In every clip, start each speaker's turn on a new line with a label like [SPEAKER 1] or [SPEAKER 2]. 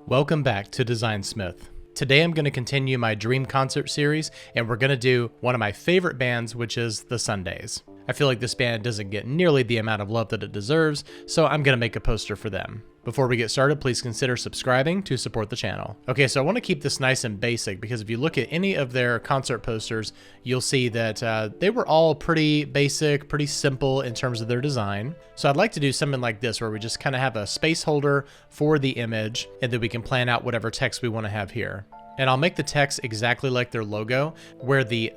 [SPEAKER 1] Welcome back to Designsmith. Today I'm going to continue my Dream Concert series, and we're going to do one of my favorite bands, which is the Sundays. I feel like this band doesn't get nearly the amount of love that it deserves, so I'm going to make a poster for them. Before we get started, please consider subscribing to support the channel. Okay, so I want to keep this nice and basic because if you look at any of their concert posters, you'll see that they were all pretty basic, pretty simple in terms of their design. So I'd like to do something like this where we just kind of have a space holder for the image and then we can plan out whatever text we want to have here. And I'll make the text exactly like their logo, where the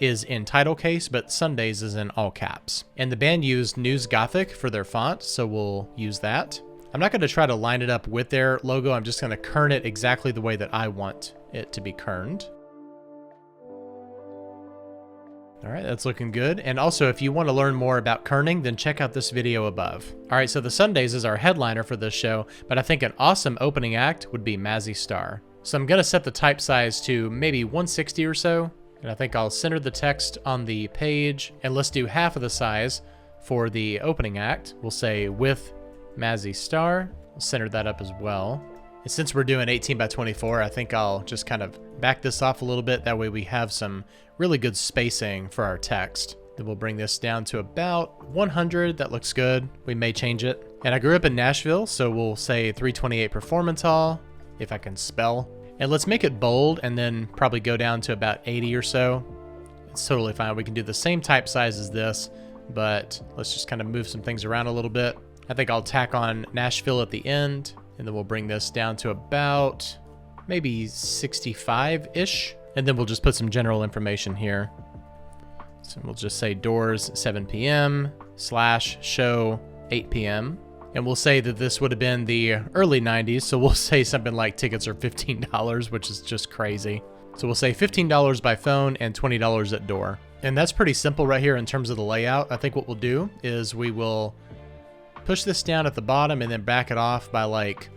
[SPEAKER 1] is in title case, but Sundays is in all caps. And the band used News Gothic for their font, so we'll use that. I'm not going to try to line it up with their logo, I'm just going to kern it exactly the way that I want it to be kerned. All right, that's looking good. And also, if you want to learn more about kerning, then check out this video above. All right, so the Sundays is our headliner for this show, but I think an awesome opening act would be Mazzy Star. So I'm going to set the type size to maybe 160 or so, and I think I'll center the text on the page, and let's do half of the size for the opening act. We'll say with Mazzy Star. We'll center that up as well. And since we're doing 18 by 24, I think I'll just kind of back this off a little bit. That way we have some really good spacing for our text. Then we'll bring this down to about 100. That looks good. We may change it. And I grew up in Nashville, so we'll say 328 Performance Hall, if I can spell. And let's make it bold and then probably go down to about 80 or so. It's totally fine. We can do the same type size as this, but let's just kind of move some things around a little bit. I think I'll tack on Nashville at the end, and then we'll bring this down to about maybe 65-ish. And then we'll just put some general information here. So we'll just say doors 7 p.m. / show 8 p.m. And we'll say that this would have been the early 90s, so we'll say something like tickets are $15, which is just crazy. So we'll say $15 by phone and $20 at door. And that's pretty simple right here in terms of the layout. I think what we'll do is we will push this down at the bottom and then back it off by like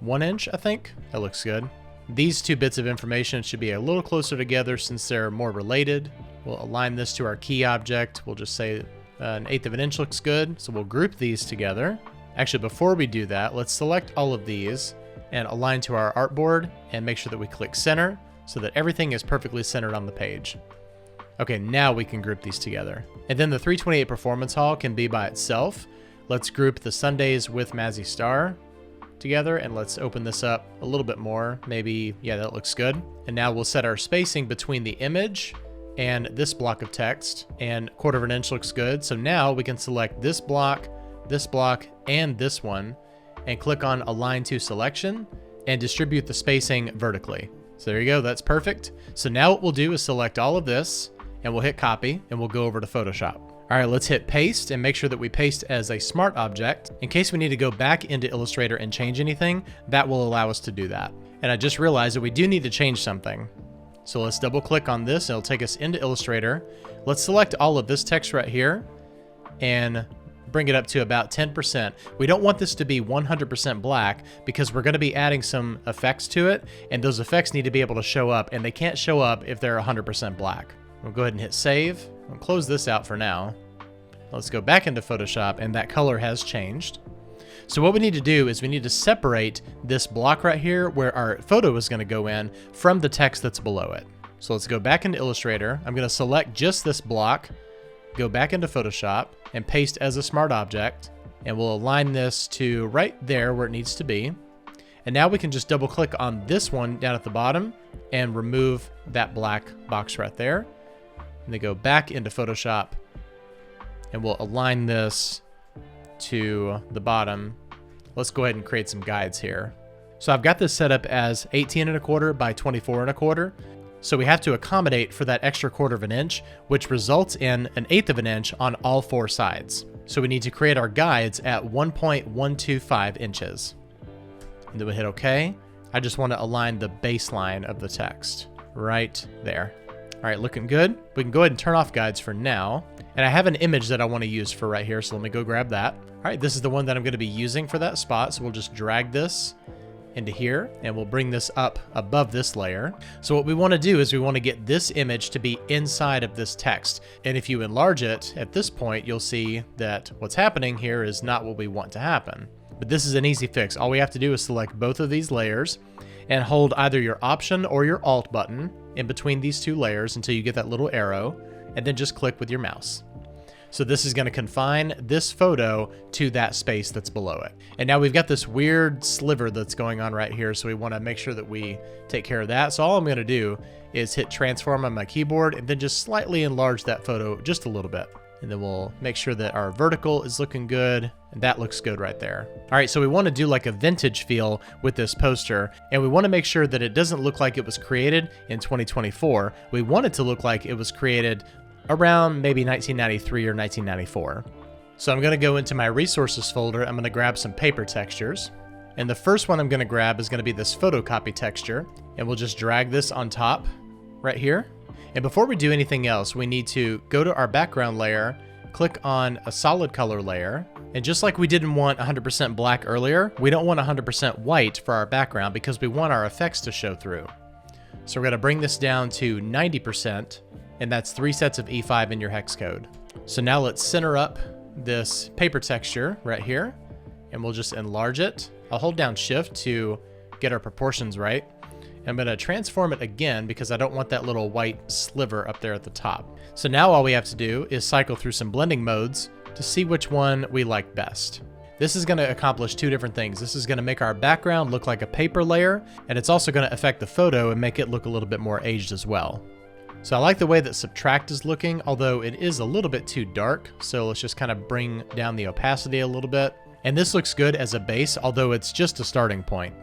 [SPEAKER 1] 1 inch, I think. That looks good. These two bits of information should be a little closer together since they're more related. We'll align this to our key object. We'll just say 1/8 of an inch looks good. So we'll group these together. Actually, before we do that, let's select all of these and align to our artboard and make sure that we click center so that everything is perfectly centered on the page. Okay, now we can group these together. And then the 328 Performance Hall can be by itself. Let's group the Sundays with Mazzy Star together, and let's open this up a little bit more. Maybe, yeah, that looks good. And now we'll set our spacing between the image and this block of text, and 1/4 of an inch looks good. So now we can select this block, and this one, and click on Align to Selection, and distribute the spacing vertically. So there you go, that's perfect. So now what we'll do is select all of this, and we'll hit copy, and we'll go over to Photoshop. All right, let's hit paste and make sure that we paste as a smart object. In case we need to go back into Illustrator and change anything, that will allow us to do that. And I just realized that we do need to change something. So let's double click on this and it'll take us into Illustrator. Let's select all of this text right here and bring it up to about 10%. We don't want this to be 100% black because we're going to be adding some effects to it, and those effects need to be able to show up, and they can't show up if they're 100% black. We'll go ahead and hit save. We'll close this out for now. Let's go back into Photoshop, and that color has changed. So what we need to do is we need to separate this block right here where our photo is going to go in from the text that's below it. So let's go back into Illustrator. I'm going to select just this block, go back into Photoshop, and paste as a smart object. And we'll align this to right there where it needs to be. And now we can just double click on this one down at the bottom and remove that black box right there. And then go back into Photoshop, and we'll align this to the bottom. Let's go ahead and create some guides here. So I've got this set up as 18 1/4 by 24 1/4. So we have to accommodate for that extra 1/4 of an inch, which results in 1/8 of an inch on all 4 sides. So we need to create our guides at 1.125 inches. And then we hit OK. I just want to align the baseline of the text right there. All right, looking good. We can go ahead and turn off guides for now. And I have an image that I want to use for right here, so let me go grab that. All right, this is the one that I'm going to be using for that spot, so we'll just drag this into here, and we'll bring this up above this layer. So what we want to do is we want to get this image to be inside of this text. And if you enlarge it at this point, you'll see that what's happening here is not what we want to happen. But this is an easy fix. All we have to do is select both of these layers and hold either your Option or your Alt button in between these two layers until you get that little arrow, and then just click with your mouse. So this is going to confine this photo to that space that's below it. And now we've got this weird sliver that's going on right here, so we want to make sure that we take care of that. So all I'm going to do is hit transform on my keyboard and then just slightly enlarge that photo just a little bit. And then we'll make sure that our vertical is looking good, and that looks good right there. All right, so we want to do like a vintage feel with this poster, and we want to make sure that it doesn't look like it was created in 2024. We want it to look like it was created around maybe 1993 or 1994. So I'm going to go into my resources folder. I'm going to grab some paper textures. And the first one I'm going to grab is going to be this photocopy texture. And we'll just drag this on top right here. And before we do anything else, we need to go to our background layer, click on a solid color layer. And just like we didn't want 100% black earlier, we don't want 100% white for our background because we want our effects to show through. So we're going to bring this down to 90%. And that's 3 sets of E5 in your hex code. So now let's center up this paper texture right here, and we'll just enlarge it. I'll hold down Shift to get our proportions right. I'm going to transform it again because I don't want that little white sliver up there at the top. So now all we have to do is cycle through some blending modes to see which one we like best. This is going to accomplish 2 different things. This is going to make our background look like a paper layer, and it's also going to affect the photo and make it look a little bit more aged as well. So I like the way that Subtract is looking, although it is a little bit too dark. So let's just kind of bring down the opacity a little bit. And this looks good as a base, although it's just a starting point.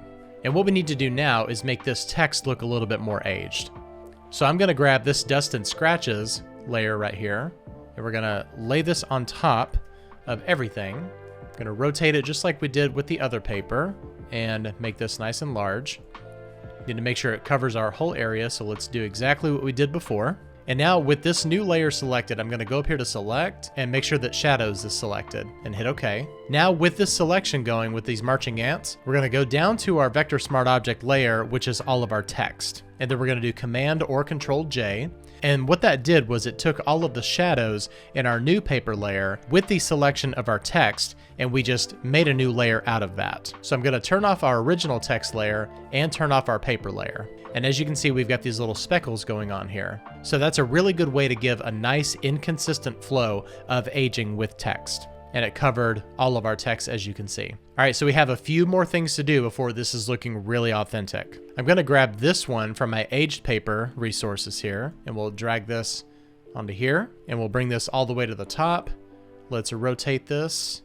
[SPEAKER 1] And what we need to do now is make this text look a little bit more aged. So I'm going to grab this Dust and Scratches layer right here, and we're going to lay this on top of everything. I'm going to rotate it just like we did with the other paper and make this nice and large. Need to make sure it covers our whole area, so let's do exactly what we did before. And now with this new layer selected, I'm going to go up here to select and make sure that shadows is selected and hit OK. Now with this selection going with these marching ants, we're going to go down to our Vector Smart Object layer, which is all of our text. And then we're going to do Command or Control J. And what that did was it took all of the shadows in our new paper layer with the selection of our text, and we just made a new layer out of that. So I'm going to turn off our original text layer and turn off our paper layer. And as you can see, we've got these little speckles going on here. So that's a really good way to give a nice inconsistent flow of aging with text. And it covered all of our text, as you can see. All right, so we have a few more things to do before this is looking really authentic. I'm going to grab this one from my aged paper resources here, and we'll drag this onto here, and we'll bring this all the way to the top. Let's rotate this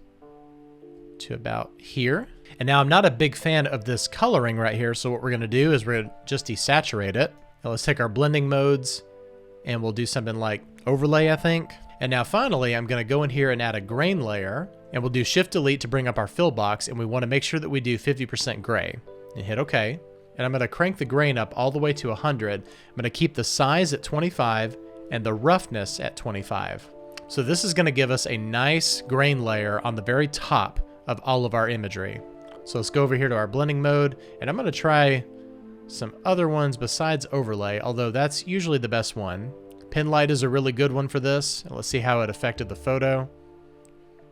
[SPEAKER 1] to about here. And now I'm not a big fan of this coloring right here, so what we're going to do is we're going to just desaturate it. Now let's take our blending modes, and we'll do something like overlay, I think. And now finally, I'm going to go in here and add a grain layer, and we'll do Shift Delete to bring up our fill box, and we want to make sure that we do 50% gray. And hit OK. And I'm going to crank the grain up all the way to 100. I'm going to keep the size at 25 and the roughness at 25. So this is going to give us a nice grain layer on the very top of all of our imagery. So let's go over here to our blending mode, and I'm going to try some other ones besides overlay, although that's usually the best one. Pin light is a really good one for this. Let's see how it affected the photo.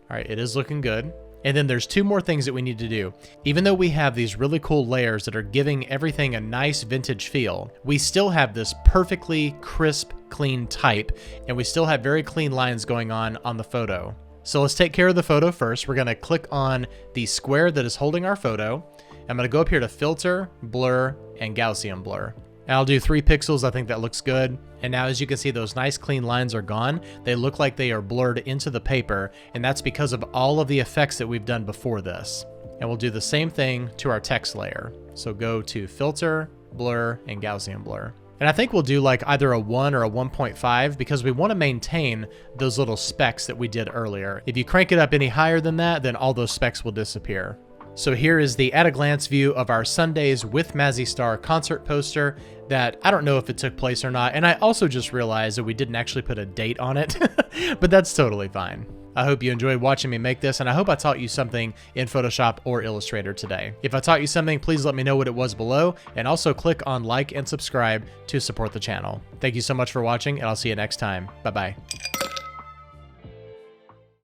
[SPEAKER 1] All right, it is looking good. And then there's 2 more things that we need to do. Even though we have these really cool layers that are giving everything a nice vintage feel, we still have this perfectly crisp, clean type, and we still have very clean lines going on the photo. So let's take care of the photo first. We're going to click on the square that is holding our photo. I'm going to go up here to Filter, Blur, and Gaussian Blur. And I'll do 3 pixels. I think that looks good. And now as you can see, those nice clean lines are gone. They look like they are blurred into the paper, and that's because of all of the effects that we've done before this. And we'll do the same thing to our text layer. So go to Filter, Blur, and Gaussian Blur. And I think we'll do like either a 1 or a 1.5 because we want to maintain those little specks that we did earlier. If you crank it up any higher than that, then all those specks will disappear. So here is the at-a-glance view of our Sundays with Mazzy Star concert poster that I don't know if it took place or not. And I also just realized that we didn't actually put a date on it, but that's totally fine. I hope you enjoyed watching me make this, and I hope I taught you something in Photoshop or Illustrator today. If I taught you something, please let me know what it was below, and also click on like and subscribe to support the channel. Thank you so much for watching, and I'll see you next time. Bye-bye.